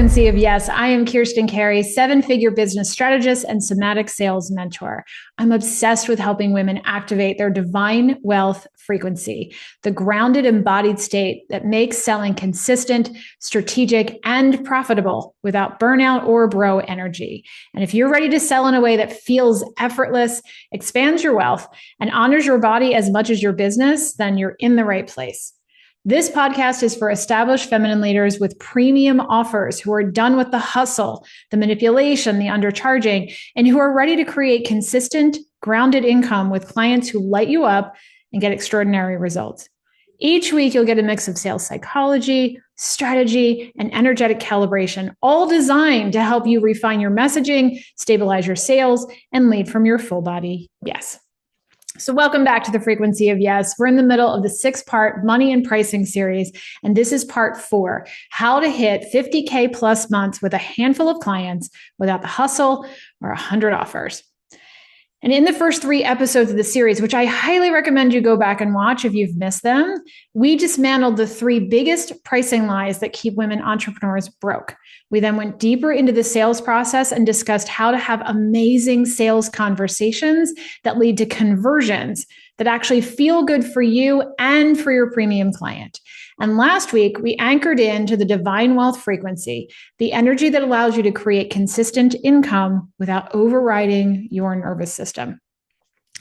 frequency of yes. I am Kirstin Carey, seven-figure business strategist and somatic sales mentor. I'm obsessed with helping women activate their divine wealth frequency, the grounded, embodied state that makes selling consistent, strategic, and profitable without burnout or bro energy. And if you're ready to sell in a way that feels effortless, expands your wealth, and honors your body as much as your business, then you're in the right place. This podcast is for established feminine leaders with premium offers who are done with the hustle, the manipulation, the undercharging, and who are ready to create consistent, grounded income with clients who light you up and get extraordinary results. Each week, you'll get a mix of sales psychology, strategy, and energetic calibration, all designed to help you refine your messaging, stabilize your sales, and lead from your full body yes. So welcome back to the Frequency of Yes. We're in the middle of the 6-part money and pricing series, and this is part 4, how to hit 50K plus months with a handful of clients without the hustle or 100 offers. And in the first 3 episodes of the series, which I highly recommend you go back and watch if you've missed them, we dismantled the 3 biggest pricing lies that keep women entrepreneurs broke. We then went deeper into the sales process and discussed how to have amazing sales conversations that lead to conversions that actually feel good for you and for your premium client. And last week, we anchored into the divine wealth frequency, the energy that allows you to create consistent income without overriding your nervous system.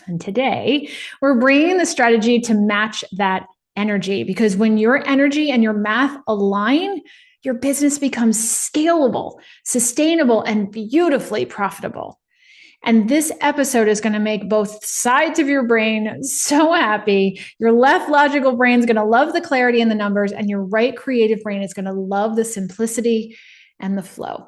And today, we're bringing the strategy to match that energy, because when your energy and your math align, your business becomes scalable, sustainable, and beautifully profitable. And this episode is going to make both sides of your brain so happy. Your left logical brain is going to love the clarity and the numbers, and your right creative brain is going to love the simplicity and the flow.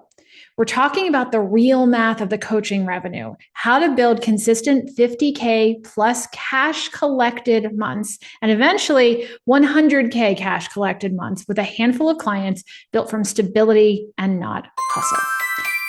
We're talking about the real math of the coaching revenue, how to build consistent 50K plus cash collected months, and eventually 100K cash collected months with a handful of clients built from stability and not hustle.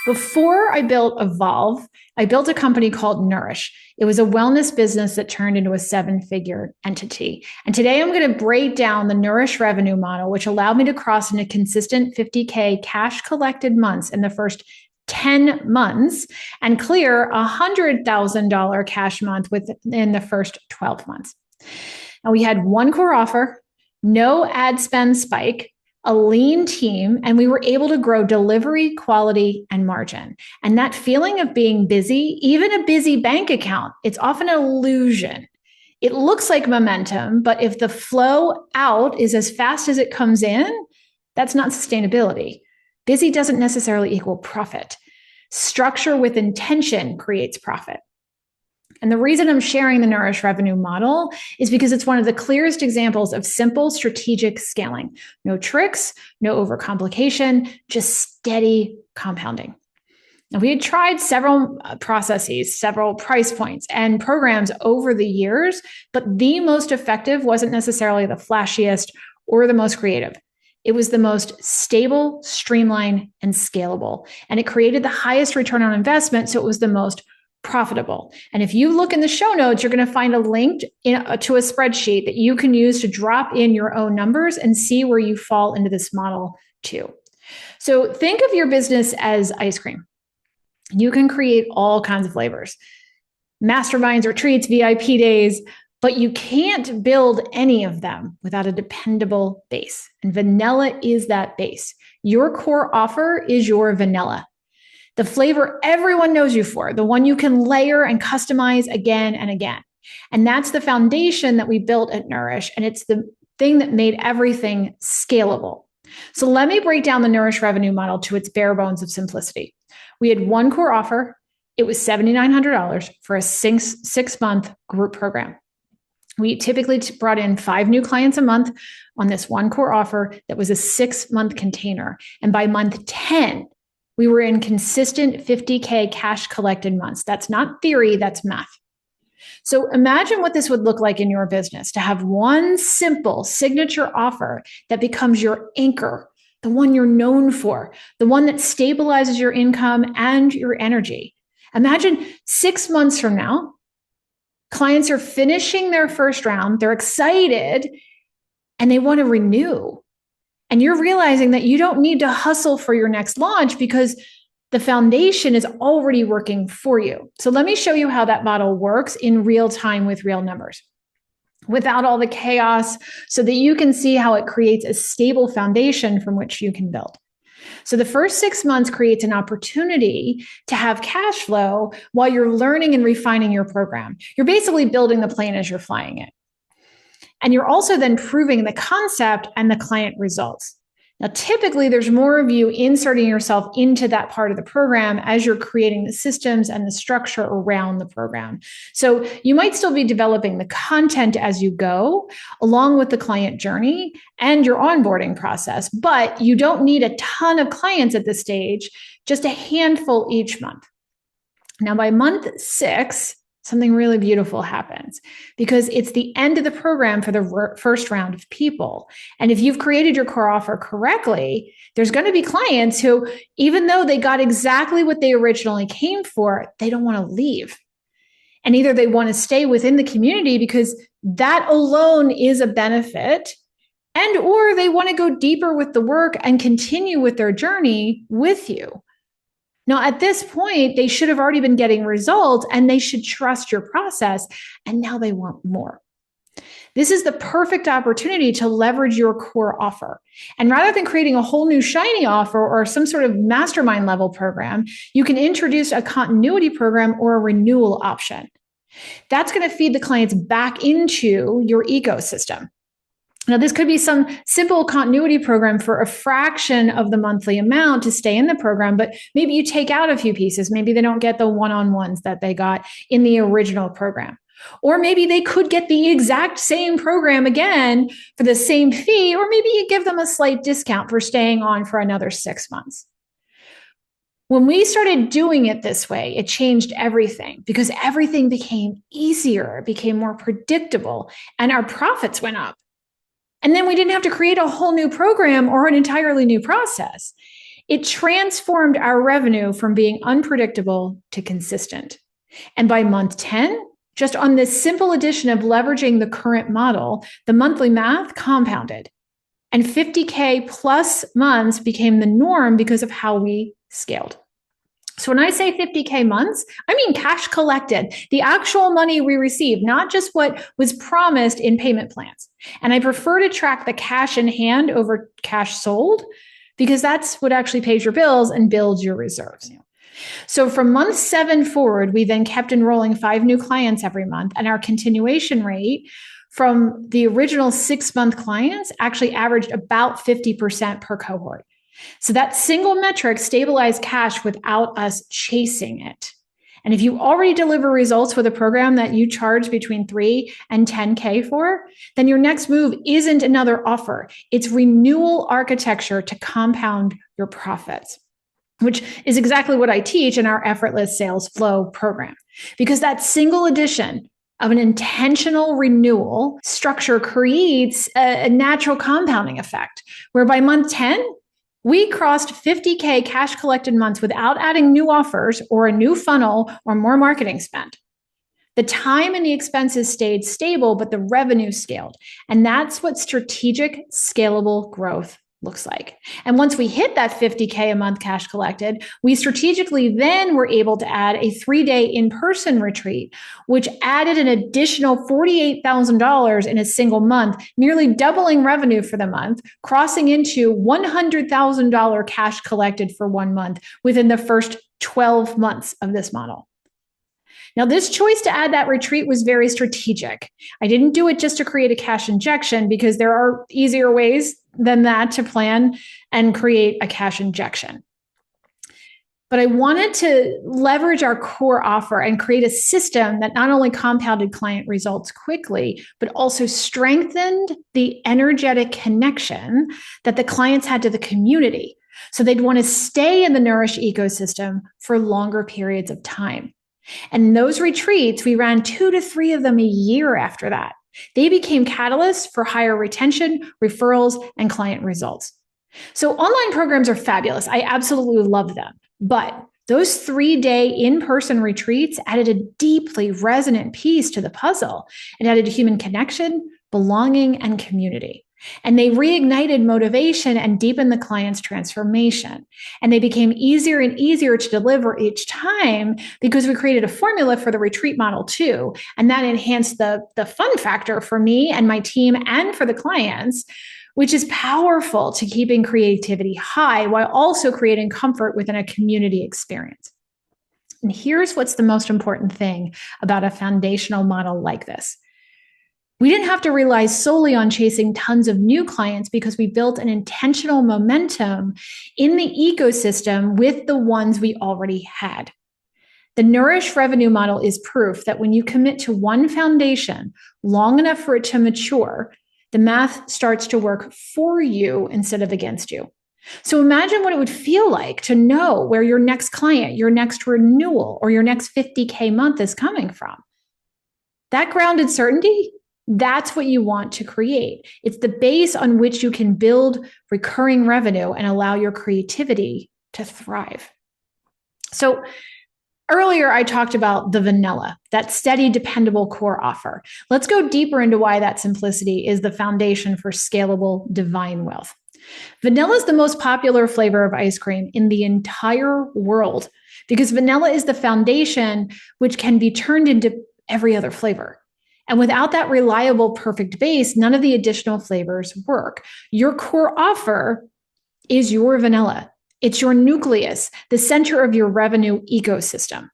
Before I built Evolve, I built a company called Nourish. It was a wellness business that turned into a 7-figure entity. And today I'm going to break down the Nourish revenue model, which allowed me to cross into consistent 50K cash collected months in the first 10 months and clear $100,000 cash month within the first 12 months. Now we had one core offer, no ad spend spike, a lean team, and we were able to grow delivery, quality, and margin. And that feeling of being busy, even a busy bank account, it's often an illusion. It looks like momentum, but if the flow out is as fast as it comes in, that's not sustainability. Busy doesn't necessarily equal profit. Structure with intention creates profit. And the reason I'm sharing the Nourish revenue model is because it's one of the clearest examples of simple strategic scaling. No tricks, no overcomplication, just steady compounding. Now, we had tried several processes, several price points and programs over the years, but the most effective wasn't necessarily the flashiest or the most creative. It was the most stable, streamlined, and scalable. And it created the highest return on investment, so it was the most profitable. And if you look in the show notes, you're going to find a link to a spreadsheet that you can use to drop in your own numbers and see where you fall into this model too. So think of your business as ice cream. You can create all kinds of flavors, masterminds, retreats, VIP days, but you can't build any of them without a dependable base. And vanilla is that base. Your core offer is your vanilla. The flavor everyone knows you for, the one you can layer and customize again and again. And that's the foundation that we built at Nourish, and it's the thing that made everything scalable. So let me break down the Nourish revenue model to its bare bones of simplicity. We had one core offer. It was $7,900 for a 6-month group program. We typically brought in 5 new clients a month on this one core offer that was a 6-month container. And by month 10, we were in consistent 50K cash collected months. That's not theory, that's math. So imagine what this would look like in your business to have one simple signature offer that becomes your anchor, the one you're known for, the one that stabilizes your income and your energy. Imagine 6 months from now, clients are finishing their first round, they're excited, and they want to renew. And you're realizing that you don't need to hustle for your next launch because the foundation is already working for you. So let me show you how that model works in real time with real numbers, without all the chaos, so that you can see how it creates a stable foundation from which you can build. So the first 6 months creates an opportunity to have cash flow while you're learning and refining your program. You're basically building the plane as you're flying it. And you're also then proving the concept and the client results. Now, typically, there's more of you inserting yourself into that part of the program as you're creating the systems and the structure around the program. So you might still be developing the content as you go, along with the client journey and your onboarding process, but you don't need a ton of clients at this stage, just a handful each month. Now, by month 6, something really beautiful happens because it's the end of the program for the first round of people. And if you've created your core offer correctly, there's going to be clients who, even though they got exactly what they originally came for, they don't want to leave. And either they want to stay within the community because that alone is a benefit, and or they want to go deeper with the work and continue with their journey with you. Now, at this point, they should have already been getting results and they should trust your process. And now they want more. This is the perfect opportunity to leverage your core offer. And rather than creating a whole new shiny offer or some sort of mastermind level program, you can introduce a continuity program or a renewal option. That's going to feed the clients back into your ecosystem. Now, this could be some simple continuity program for a fraction of the monthly amount to stay in the program, but maybe you take out a few pieces. Maybe they don't get the one-on-ones that they got in the original program. Or maybe they could get the exact same program again for the same fee, or maybe you give them a slight discount for staying on for another 6 months. When we started doing it this way, it changed everything because everything became easier, it became more predictable, and our profits went up. And then we didn't have to create a whole new program or an entirely new process. It transformed our revenue from being unpredictable to consistent. And by month 10, just on this simple addition of leveraging the current model, the monthly math compounded. And 50K plus months became the norm because of how we scaled. So when I say 50K months, I mean cash collected, the actual money we received, not just what was promised in payment plans. And I prefer to track the cash in hand over cash sold because that's what actually pays your bills and builds your reserves. So from month 7 forward, we then kept enrolling 5 new clients every month, and our continuation rate from the original 6-month clients actually averaged about 50% per cohort. So that single metric stabilized cash without us chasing it. And if you already deliver results with a program that you charge between 3 and 10K for, then your next move isn't another offer. It's renewal architecture to compound your profits, which is exactly what I teach in our Effortless Sales Flow program. Because that single addition of an intentional renewal structure creates a natural compounding effect, where by month 10, we crossed 50K cash collected months without adding new offers or a new funnel or more marketing spend. The time and the expenses stayed stable, but the revenue scaled. And that's what strategic, scalable growth looks like. And once we hit that 50K a month cash collected, we strategically then were able to add a 3-day in-person retreat, which added an additional $48,000 in a single month, nearly doubling revenue for the month, crossing into $100,000 cash collected for 1 month within the first 12 months of this model. Now, this choice to add that retreat was very strategic. I didn't do it just to create a cash injection because there are easier ways than that to plan and create a cash injection. But I wanted to leverage our core offer and create a system that not only compounded client results quickly, but also strengthened the energetic connection that the clients had to the community. So they'd want to stay in the Nourish ecosystem for longer periods of time. And those retreats, we ran 2 to 3 of them a year after that. They became catalysts for higher retention, referrals, and client results. So online programs are fabulous. I absolutely love them. But those 3-day in-person retreats added a deeply resonant piece to the puzzle. It added human connection, belonging, and community. And they reignited motivation and deepened the client's transformation. And they became easier and easier to deliver each time because we created a formula for the retreat model too. And that enhanced the fun factor for me and my team and for the clients, which is powerful to keeping creativity high while also creating comfort within a community experience. And here's what's the most important thing about a foundational model like this. We didn't have to rely solely on chasing tons of new clients because we built an intentional momentum in the ecosystem with the ones we already had. The Nourish revenue model is proof that when you commit to one foundation long enough for it to mature, the math starts to work for you instead of against you. So imagine what it would feel like to know where your next client, your next renewal, or your next 50K month is coming from. That grounded certainty, that's what you want to create. It's the base on which you can build recurring revenue and allow your creativity to thrive. So earlier, I talked about the vanilla, that steady, dependable core offer. Let's go deeper into why that simplicity is the foundation for scalable divine wealth. Vanilla is the most popular flavor of ice cream in the entire world because vanilla is the foundation which can be turned into every other flavor. And without that reliable, perfect base, none of the additional flavors work. Your core offer is your vanilla. It's your nucleus, the center of your revenue ecosystem.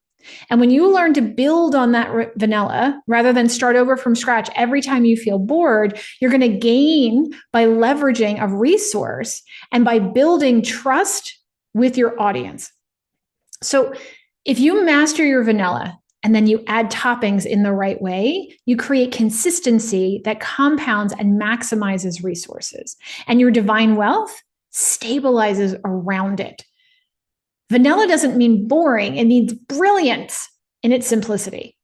And when you learn to build on that vanilla rather than start over from scratch every time you feel bored, you're going to gain by leveraging a resource and by building trust with your audience. So if you master your vanilla, and then you add toppings in the right way, you create consistency that compounds and maximizes resources. And your divine wealth stabilizes around it. Vanilla doesn't mean boring, it means brilliance in its simplicity.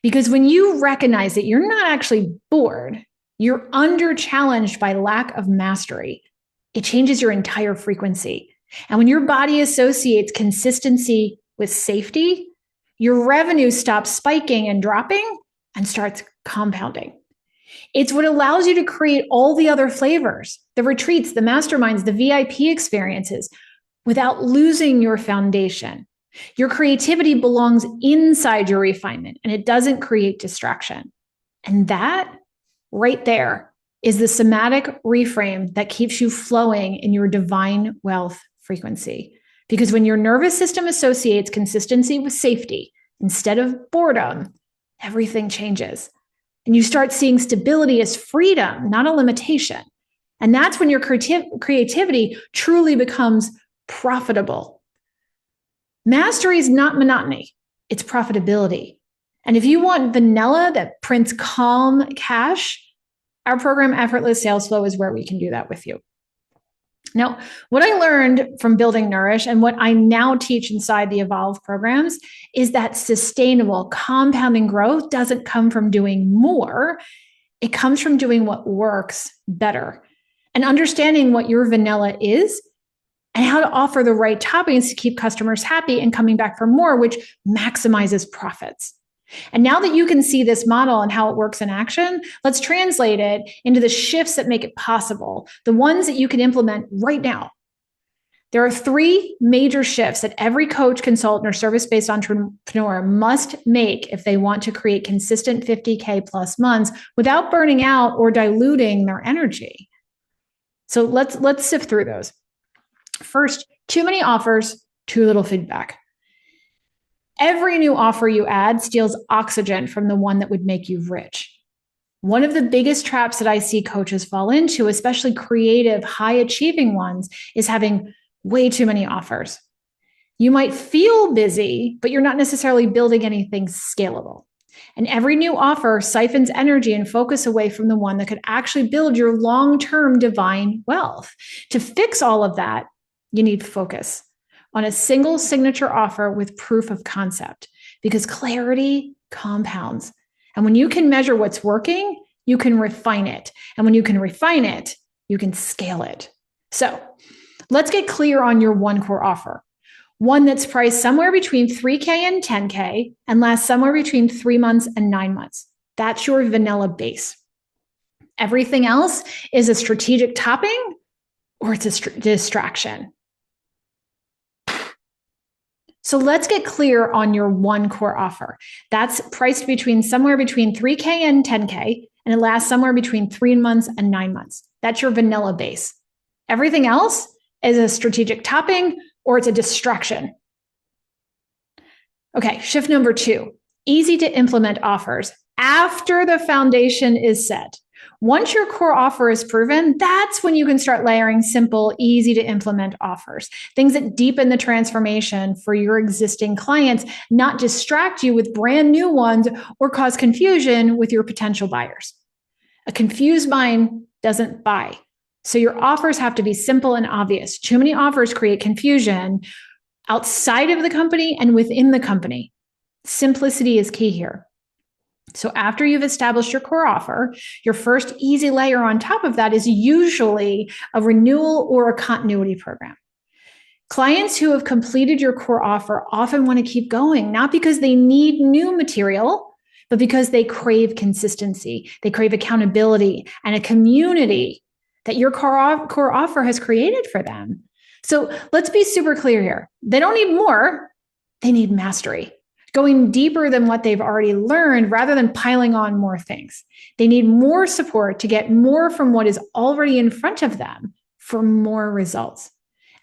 Because when you recognize that you're not actually bored, you're under challenged by lack of mastery, it changes your entire frequency. And when your body associates consistency with safety, your revenue stops spiking and dropping and starts compounding. It's what allows you to create all the other flavors, the retreats, the masterminds, the VIP experiences, without losing your foundation. Your creativity belongs inside your refinement, and it doesn't create distraction. And that right there is the somatic reframe that keeps you flowing in your divine wealth frequency. Because when your nervous system associates consistency with safety instead of boredom, everything changes. And you start seeing stability as freedom, not a limitation. And that's when your creativity truly becomes profitable. Mastery is not monotony, it's profitability. And if you want vanilla that prints calm cash, our program Effortless Sales Flow is where we can do that with you. Now, what I learned from building Nourish and what I now teach inside the Evolve programs is that sustainable compounding growth doesn't come from doing more. It comes from doing what works better and understanding what your vanilla is and how to offer the right toppings to keep customers happy and coming back for more, which maximizes profits. And now that you can see this model and how it works in action, let's translate it into the shifts that make it possible, the ones that you can implement right now. There are 3 major shifts that every coach, consultant, or service-based entrepreneur must make if they want to create consistent 50K plus months without burning out or diluting their energy. So let's sift through those. First, too many offers, too little feedback. Every new offer you add steals oxygen from the one that would make you rich. One of the biggest traps that I see coaches fall into, especially creative, high-achieving ones, is having way too many offers. You might feel busy, but you're not necessarily building anything scalable. And every new offer siphons energy and focus away from the one that could actually build your long-term divine wealth. To fix all of that, you need focus on a single signature offer with proof of concept, because clarity compounds. And when you can measure what's working, you can refine it. And when you can refine it, you can scale it. So let's get clear on your one core offer. One that's priced somewhere between 3K and 10K and lasts somewhere between 3 months and 9 months. That's your vanilla base. Everything else is a strategic topping or it's a distraction. So let's get clear on your one core offer. That's priced somewhere between 3K and 10K, and it lasts somewhere between 3 months and 9 months. That's your vanilla base. Everything else is a strategic topping or it's a distraction. Okay, shift number 2, easy to implement offers after the foundation is set. Once your core offer is proven, that's when you can start layering simple, easy to implement offers, things that deepen the transformation for your existing clients, not distract you with brand new ones or cause confusion with your potential buyers. A confused mind doesn't buy. So your offers have to be simple and obvious. Too many offers create confusion outside of the company and within the company. Simplicity is key here. So after you've established your core offer, your first easy layer on top of that is usually a renewal or a continuity program. Clients who have completed your core offer often want to keep going, not because they need new material, but because they crave consistency. They crave accountability and a community that your core offer has created for them. So let's be super clear here. They don't need more, they need mastery. Going deeper than what they've already learned rather than piling on more things. They need more support to get more from what is already in front of them for more results.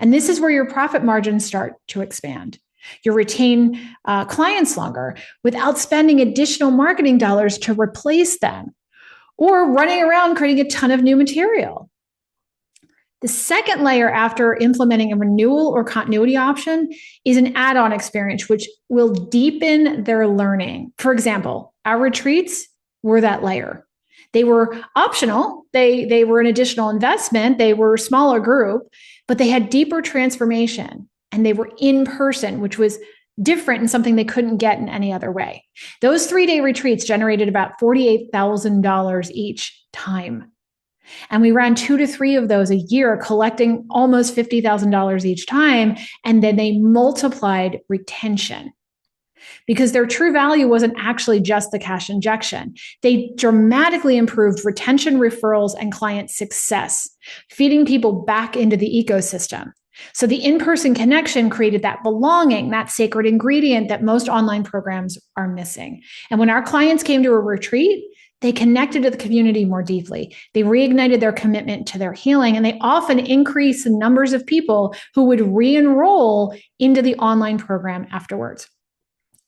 And this is where your profit margins start to expand. You retain clients longer without spending additional marketing dollars to replace them or running around creating a ton of new material. The second layer after implementing a renewal or continuity option is an add-on experience, which will deepen their learning. For example, our retreats were that layer. They were optional. They were an additional investment. They were a smaller group, but they had deeper transformation and they were in person, which was different and something they couldn't get in any other way. Those 3-day retreats generated about $48,000 each time. And we ran 2 to 3 of those a year, collecting almost $50,000 each time. And then they multiplied retention because their true value wasn't actually just the cash injection. They dramatically improved retention, referrals, and client success, feeding people back into the ecosystem. So the in-person connection created that belonging, that sacred ingredient that most online programs are missing. And when our clients came to a retreat, they connected to the community more deeply. They reignited their commitment to their healing, and they often increased the numbers of people who would re-enroll into the online program afterwards.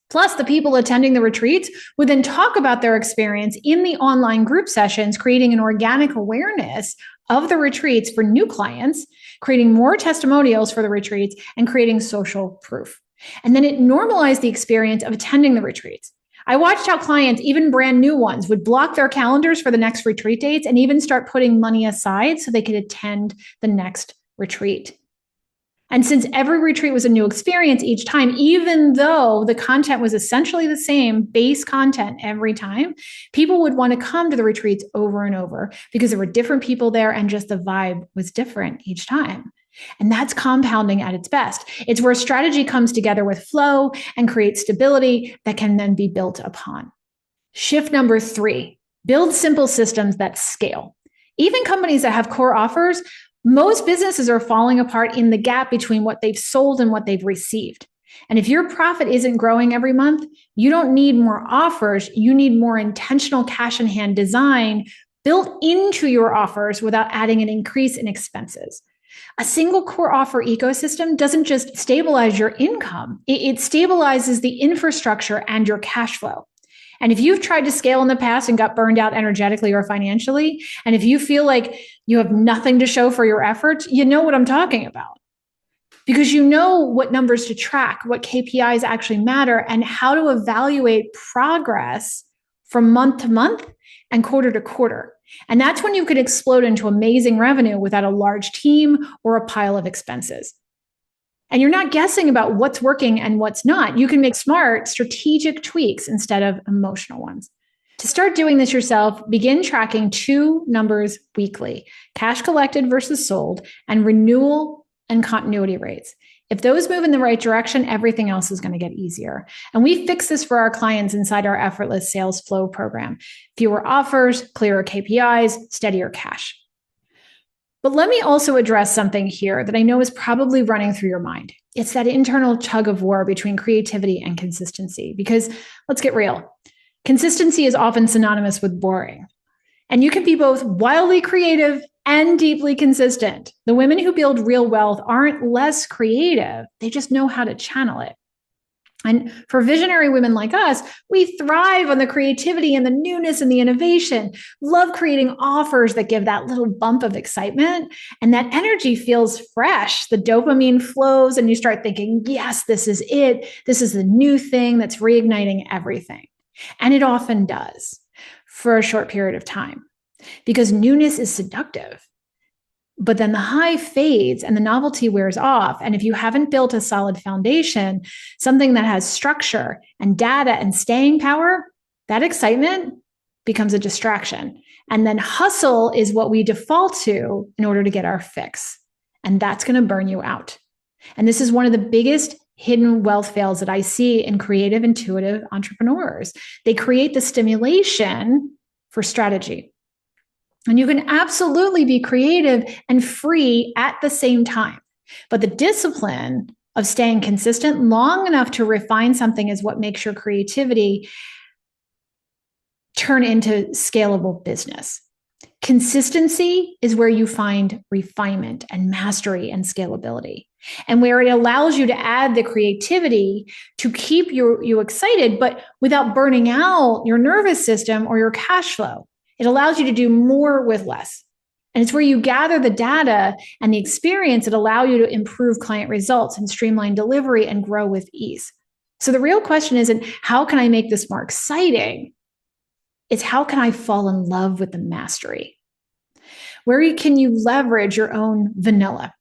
Plus, the people attending the retreats would then talk about their experience in the online group sessions, creating an organic awareness of the retreats for new clients, creating more testimonials for the retreats, and creating social proof. And then it normalized the experience of attending the retreats. I watched how clients, even brand new ones, would block their calendars for the next retreat dates and even start putting money aside so they could attend the next retreat. And since every retreat was a new experience each time, even though the content was essentially the same base content every time, people would want to come to the retreats over and over because there were different people there and just the vibe was different each time. And that's compounding at its best. It's where strategy comes together with flow and creates stability that can then be built upon. Shift number 3, build simple systems that scale. Even companies that have core offers, most businesses are falling apart in the gap between what they've sold and what they've received. And if your profit isn't growing every month, you don't need more offers. You need more intentional cash in hand design built into your offers without adding an increase in expenses. A single core offer ecosystem doesn't just stabilize your income, it stabilizes the infrastructure and your cash flow. And if you've tried to scale in the past and got burned out energetically or financially, and if you feel like you have nothing to show for your efforts, you know what I'm talking about. Because you know what numbers to track, what KPIs actually matter, and how to evaluate progress from month to month and quarter to quarter. And that's when you could explode into amazing revenue without a large team or a pile of expenses. And you're not guessing about what's working and what's not. You can make smart, strategic tweaks instead of emotional ones. To start doing this yourself, begin tracking 2 numbers weekly: cash collected versus sold, and renewal and continuity rates. If those move in the right direction, everything else is going to get easier. And we fix this for our clients inside our effortless sales flow program. Fewer offers, clearer KPIs, steadier cash. But let me also address something here that I know is probably running through your mind. It's that internal tug of war between creativity and consistency. Because let's get real. Consistency is often synonymous with boring. And you can be both wildly creative and deeply consistent. The women who build real wealth aren't less creative. They just know how to channel it. And for visionary women like us, we thrive on the creativity and the newness and the innovation, love creating offers that give that little bump of excitement. And that energy feels fresh. The dopamine flows and you start thinking, yes, this is it. This is the new thing that's reigniting everything. And it often does for a short period of time because newness is seductive. But then the high fades and the novelty wears off. And if you haven't built a solid foundation, something that has structure and data and staying power, that excitement becomes a distraction. And then hustle is what we default to in order to get our fix. And that's going to burn you out. And this is one of the biggest hidden wealth fails that I see in creative, intuitive entrepreneurs. They create the stimulation for strategy. And you can absolutely be creative and free at the same time. But the discipline of staying consistent long enough to refine something is what makes your creativity turn into scalable business. Consistency is where you find refinement and mastery and scalability, and where it allows you to add the creativity to keep you excited, but without burning out your nervous system or your cash flow. It allows you to do more with less. And it's where you gather the data and the experience that allow you to improve client results and streamline delivery and grow with ease. So the real question isn't, how can I make this more exciting? It's how can I fall in love with the mastery? Where can you leverage your own vanilla?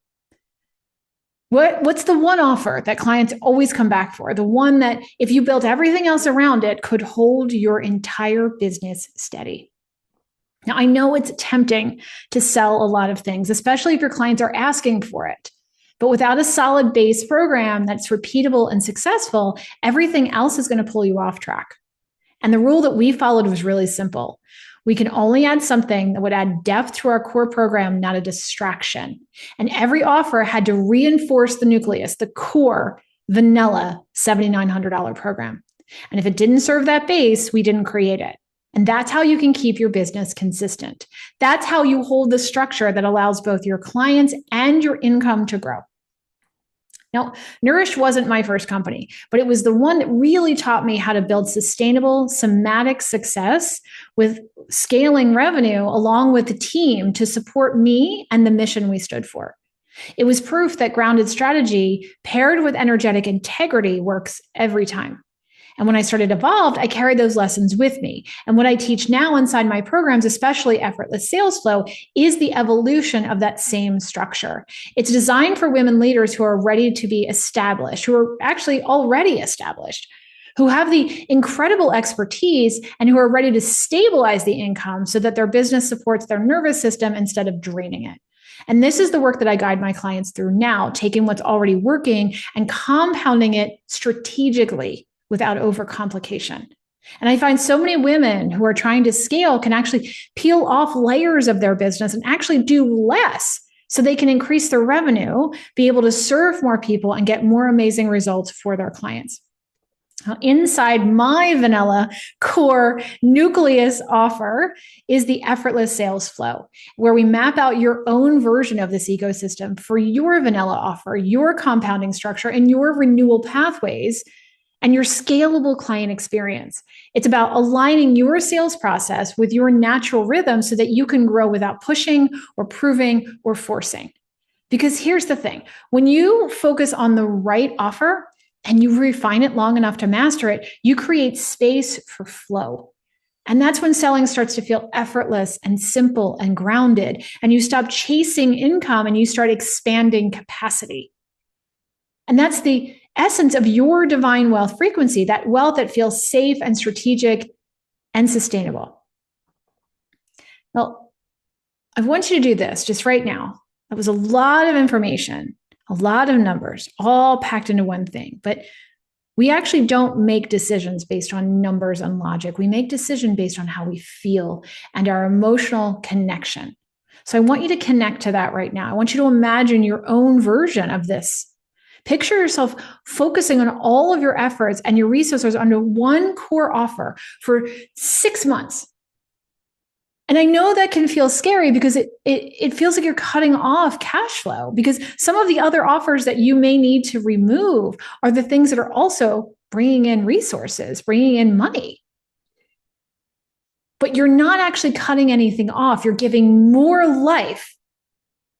What's the one offer that clients always come back for? The one that if you built everything else around it could hold your entire business steady. Now, I know it's tempting to sell a lot of things, especially if your clients are asking for it. But without a solid base program that's repeatable and successful, everything else is going to pull you off track. And the rule that we followed was really simple. We can only add something that would add depth to our core program, not a distraction. And every offer had to reinforce the nucleus, the core vanilla $7,900 program. And if it didn't serve that base, we didn't create it. And that's how you can keep your business consistent. That's how you hold the structure that allows both your clients and your income to grow. Now, Nourish wasn't my first company, but it was the one that really taught me how to build sustainable somatic success with scaling revenue along with the team to support me and the mission we stood for. It was proof that grounded strategy paired with energetic integrity works every time. And when I started Evolved, I carried those lessons with me. And what I teach now inside my programs, especially Effortless Sales Flow, is the evolution of that same structure. It's designed for women leaders who are ready to be established, who are actually already established, who have the incredible expertise and who are ready to stabilize the income so that their business supports their nervous system instead of draining it. And this is the work that I guide my clients through now, taking what's already working and compounding it strategically without overcomplication. And I find so many women who are trying to scale can actually peel off layers of their business and actually do less so they can increase their revenue, be able to serve more people, and get more amazing results for their clients. Now, inside my vanilla core nucleus offer is the Effortless Sales Flow, where we map out your own version of this ecosystem for your vanilla offer, your compounding structure, and your renewal pathways and your scalable client experience. It's about aligning your sales process with your natural rhythm so that you can grow without pushing or proving or forcing. Because here's the thing, when you focus on the right offer and you refine it long enough to master it, you create space for flow. And that's when selling starts to feel effortless and simple and grounded, and you stop chasing income and you start expanding capacity. And that's the essence of your divine wealth frequency, that wealth that feels safe and strategic and sustainable. Well, I want you to do this just right now. That was a lot of information, a lot of numbers, all packed into one thing. But we actually don't make decisions based on numbers and logic. We make decisions based on how we feel and our emotional connection. So I want you to connect to that right now. I want you to imagine your own version of this. Picture yourself focusing on all of your efforts and your resources under one core offer for 6 months. And I know that can feel scary because it feels like you're cutting off cash flow, because some of the other offers that you may need to remove are the things that are also bringing in resources, bringing in money. But you're not actually cutting anything off. You're giving more life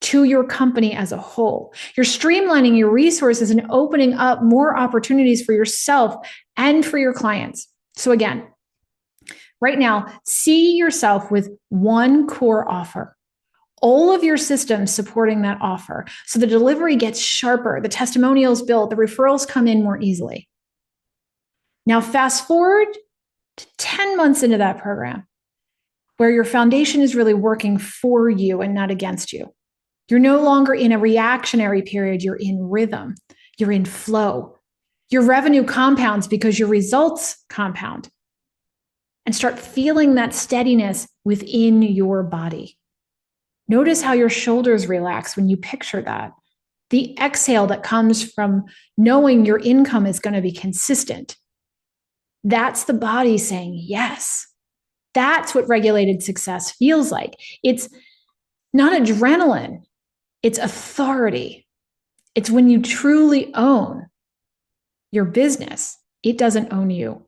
to your company as a whole. You're streamlining your resources and opening up more opportunities for yourself and for your clients. So again, right now, see yourself with one core offer, all of your systems supporting that offer. So the delivery gets sharper, the testimonials build, the referrals come in more easily. Now, fast forward to 10 months into that program, where your foundation is really working for you and not against you. You're no longer in a reactionary period. You're in rhythm. You're in flow. Your revenue compounds because your results compound. And start feeling that steadiness within your body. Notice how your shoulders relax when you picture that. The exhale that comes from knowing your income is going to be consistent. That's the body saying yes. That's what regulated success feels like. It's not adrenaline. It's authority. It's when you truly own your business. It doesn't own you.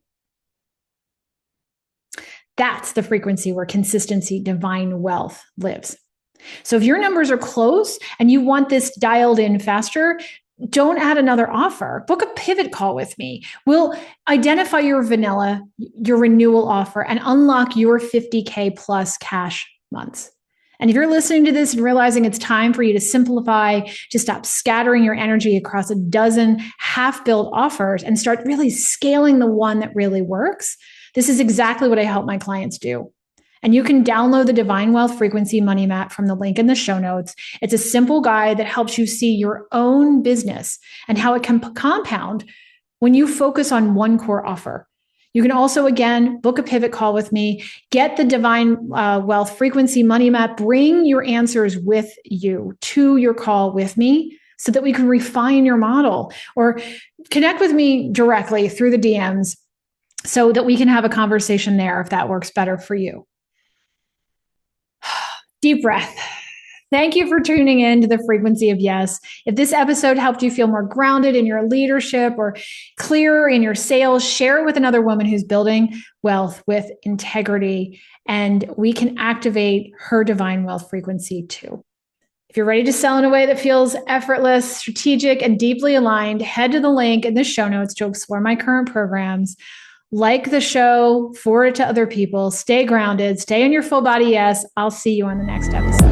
That's the frequency where consistency, divine wealth lives. So if your numbers are close and you want this dialed in faster, don't add another offer. Book a pivot call with me. We'll identify your vanilla, your renewal offer, and unlock your 50K plus cash months. And if you're listening to this and realizing it's time for you to simplify, to stop scattering your energy across a dozen half-built offers and start really scaling the one that really works, this is exactly what I help my clients do. And you can download the Divine Wealth Frequency Money Map from the link in the show notes. It's a simple guide that helps you see your own business and how it can compound when you focus on one core offer. You can also, again, book a pivot call with me, get the Divine Wealth Frequency Money Map, bring your answers with you to your call with me so that we can refine your model, or connect with me directly through the DMs so that we can have a conversation there if that works better for you. Deep breath. Thank you for tuning in to the Frequency of Yes. If this episode helped you feel more grounded in your leadership or clearer in your sales, share it with another woman who's building wealth with integrity, and we can activate her divine wealth frequency too. If you're ready to sell in a way that feels effortless, strategic, and deeply aligned, head to the link in the show notes to explore my current programs. Like the show, forward it to other people, stay grounded, stay in your full body yes. I'll see you on the next episode.